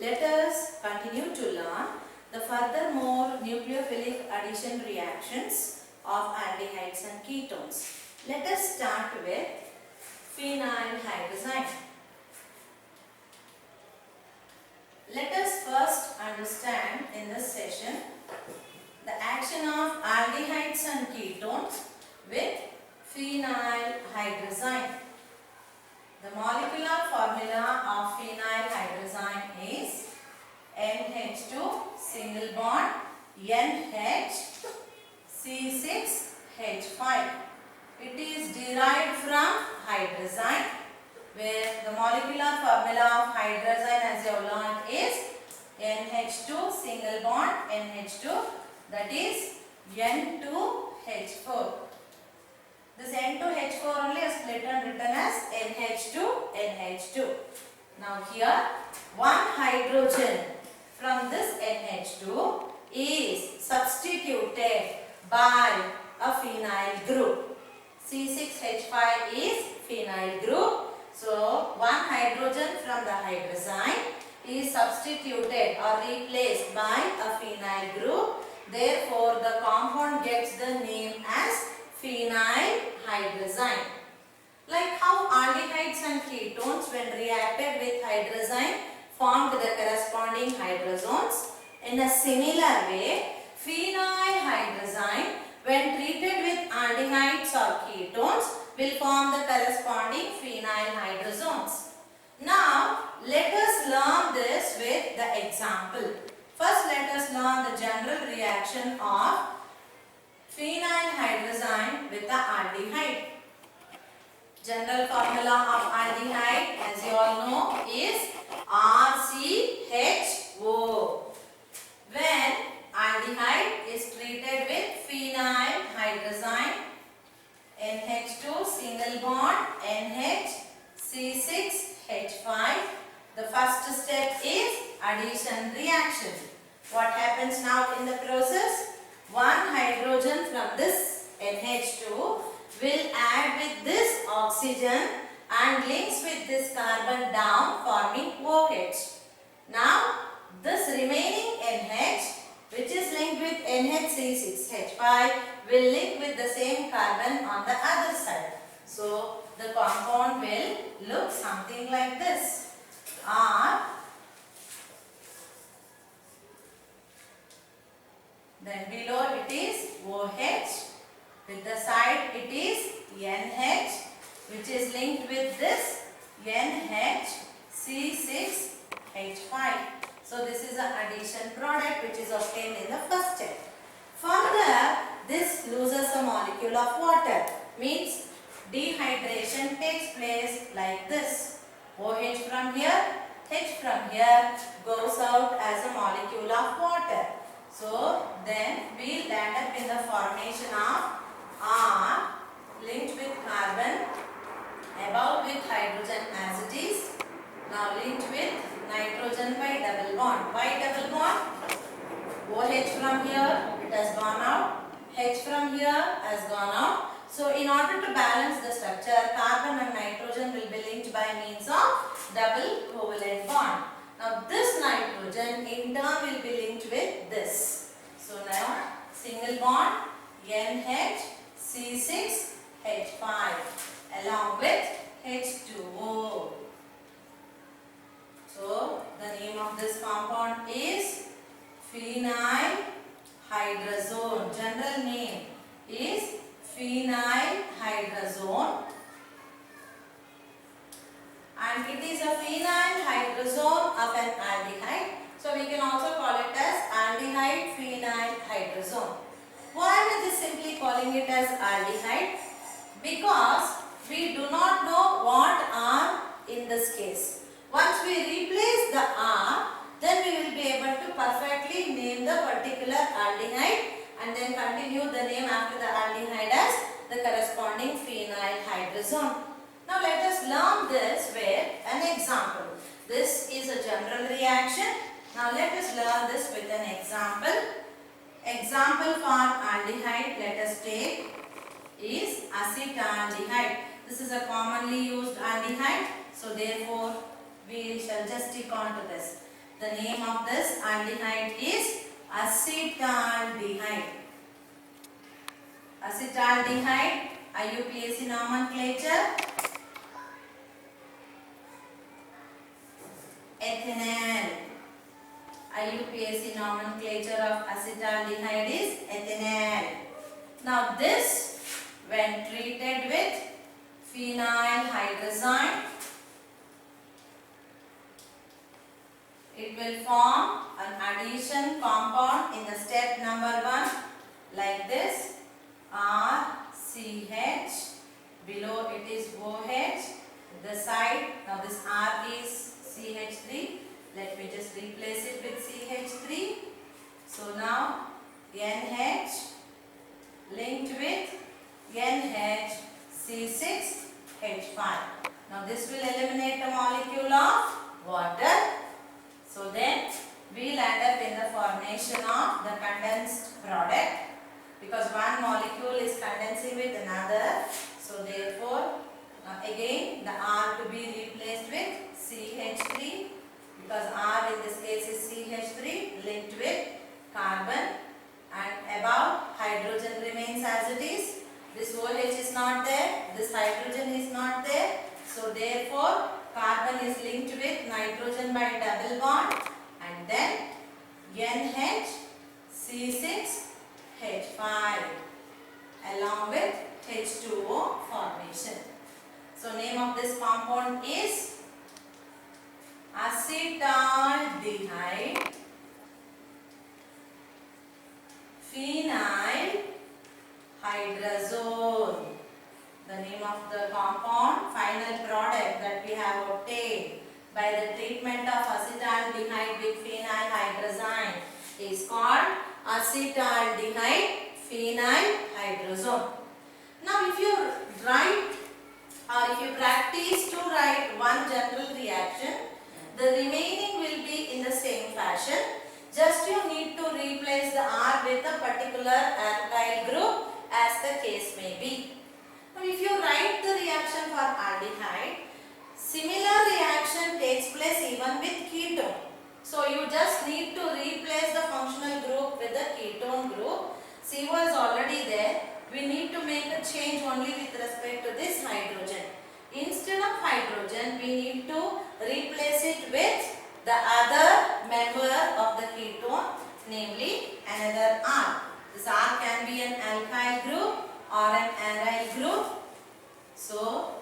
Let us continue to learn the furthermore nucleophilic addition reactions of aldehydes and ketones. Let us start with phenyl hydrazine. Let us first understand in this session the action of aldehydes and ketones with phenyl hydrazine. The molecular formula of phenyl hydrazine is NH2 single bond NH C6H5. It is derived from hydrazine, where the molecular formula of hydrazine, as you have learned, is NH2 single bond NH2, that is N2H4. This N2H4 only is split and written as NH2. Now here one hydrogen from this NH2 is substituted by a phenyl group. C6H5 is phenyl group. So one hydrogen from the hydrazine is substituted or replaced by a phenyl group. Therefore the compound gets the name as phenyl hydrazine. Like how aldehydes and ketones, when reacted with hydrazine, formed the corresponding hydrazones, in a similar way phenyl hydrazine, when treated with aldehydes or ketones, will form the corresponding phenyl hydrazones. Now let us learn this with the example. First let us learn the general reaction of phenyl hydrazine with the aldehyde. General formula of aldehyde, as you all know, is RCHO. When aldehyde is treated with phenyl hydrazine, NH2 single bond NH C6H5, the first step is addition reaction. What happens now in the process? One hydrogen from this NH2 will add with this oxygen and links with this carbon down, forming OH. Now this remaining NH, which is linked with NHC6H5, will link with the same carbon on the other side. So the compound will look something like this. R, then below it is OH, with the side it is NH, which is linked with this NHC6H5. So this is an addition product which is obtained in the first step. Further, this loses a molecule of water, means dehydration takes place like this. OH from here, H from here goes out as a molecule of water. So then we land up in the formation of R linked with carbon, above with hydrogen as it is, now linked with nitrogen by double bond. Why double bond? OH from here, it has gone out, H from here has gone out. So in order to balance the structure, carbon and nitrogen will be linked by means of double covalent bond. Now this nitrogen in turn will be linked with this. So now single bond NHC6H5 along with H2O. So the name of this compound is phenyl hydrazone. General name is phenyl hydrazone, and it is a phenyl hydrazone of an aldehyde. So we can also call it as aldehyde phenyl hydrazone. Why are we simply calling it as aldehyde? Because we do not know what R in this case. Once we replace the R, then we will be able to perfectly name the particular aldehyde and then continue the name after the aldehyde as the corresponding phenyl hydrazone. Now let us learn this with an example. This is a general reaction. Now let us learn this with an example. Example for aldehyde, let us take, is acetaldehyde. This is a commonly used aldehyde. So therefore we shall just stick on to this. The name of this aldehyde is acetaldehyde. Acetaldehyde, IUPAC nomenclature, ethanol. IUPAC nomenclature of acetaldehyde is ethanol. Now this, when treated with phenyl hydrazine, it will form an addition compound in the step number 1 like this, RCH, below it is OH, the side, now this R is CH3, let me just replace it with CH3. So now NH linked with NHC6H5. Now this will eliminate a molecule of water. So then we will end up in the formation of the condensed product, because one molecule is condensing with another. So therefore again the R to be replaced with CH3, because R in this case is CH3 linked with carbon, and above hydrogen remains as it is. This OH is not there, this hydrogen is not there. So therefore carbon is linked with nitrogen by double bond, and then NHC6H5 along with H2O formation. So name of this compound is acetaldehyde phenyl hydrazine. The name of the compound, final product that we have obtained by the treatment of acetaldehyde with phenyl hydrazine is called acetaldehyde phenyl hydrazine. Now if you write or if you practice to write one general reaction, the remaining will be in the same fashion. Just you need to replace the R with a particular alkyl group as the case may be. Now if you write the reaction for aldehyde, similar reaction takes place even with ketone. So you just need to replace the functional group with the ketone group. CO is already there. We need to make a change only with respect to this hydrogen. Instead of hydrogen, we need to replace it with the other member of the ketone, namely another R. This R can be an alkyl group or an aryl group. So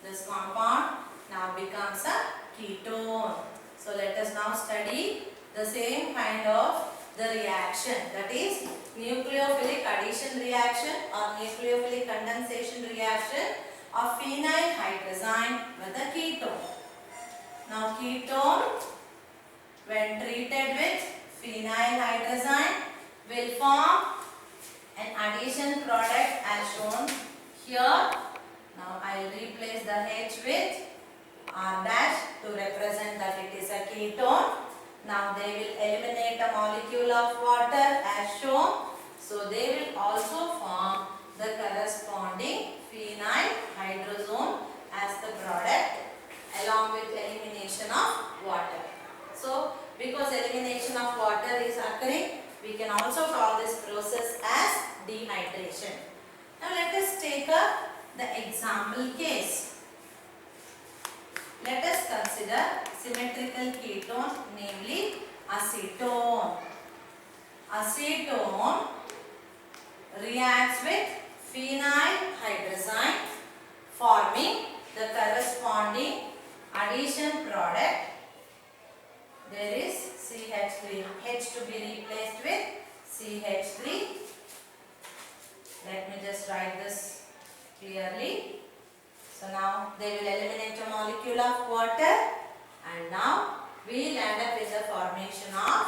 this compound now becomes a ketone. So let us now study the same kind of the reaction, that is nucleophilic addition reaction or nucleophilic condensation reaction of phenyl hydrazine with a ketone. Now ketone, when treated with phenyl hydrazine, will form an addition product as shown here. Now I will replace the H with R dash to represent that it is a ketone. Now they will eliminate a molecule of water as shown. So they will also form the corresponding phenyl hydrazine as the product along with elimination of water. So because elimination of water is occurring, we can also call this process as dehydration. Now let us take up the example case. Let us consider symmetrical ketone, namely acetone. Acetone reacts with phenyl hydrazine, forming the corresponding addition product. There is CH3, H to be replaced with CH3. Let me just write this clearly. So now they will eliminate a molecule of water, and now we will end up with the formation of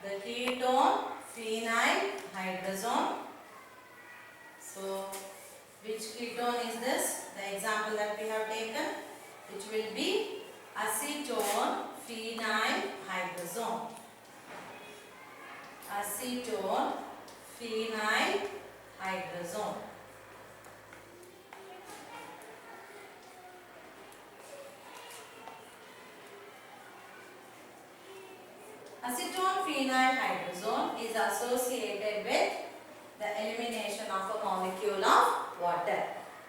the ketone phenyl hydrazine. So which ketone is this? The example that we have taken, which will be acetone phenyl hydrazine. Acetone phenyl hydrazine. Acetone phenyl hydrazone is associated with the elimination of a molecule of water.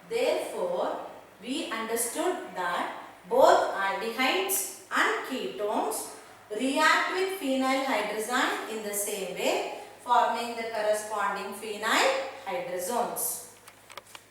Therefore, we understood that both aldehydes and ketones react with phenyl hydrazine in the same way, forming the corresponding phenyl hydrazones.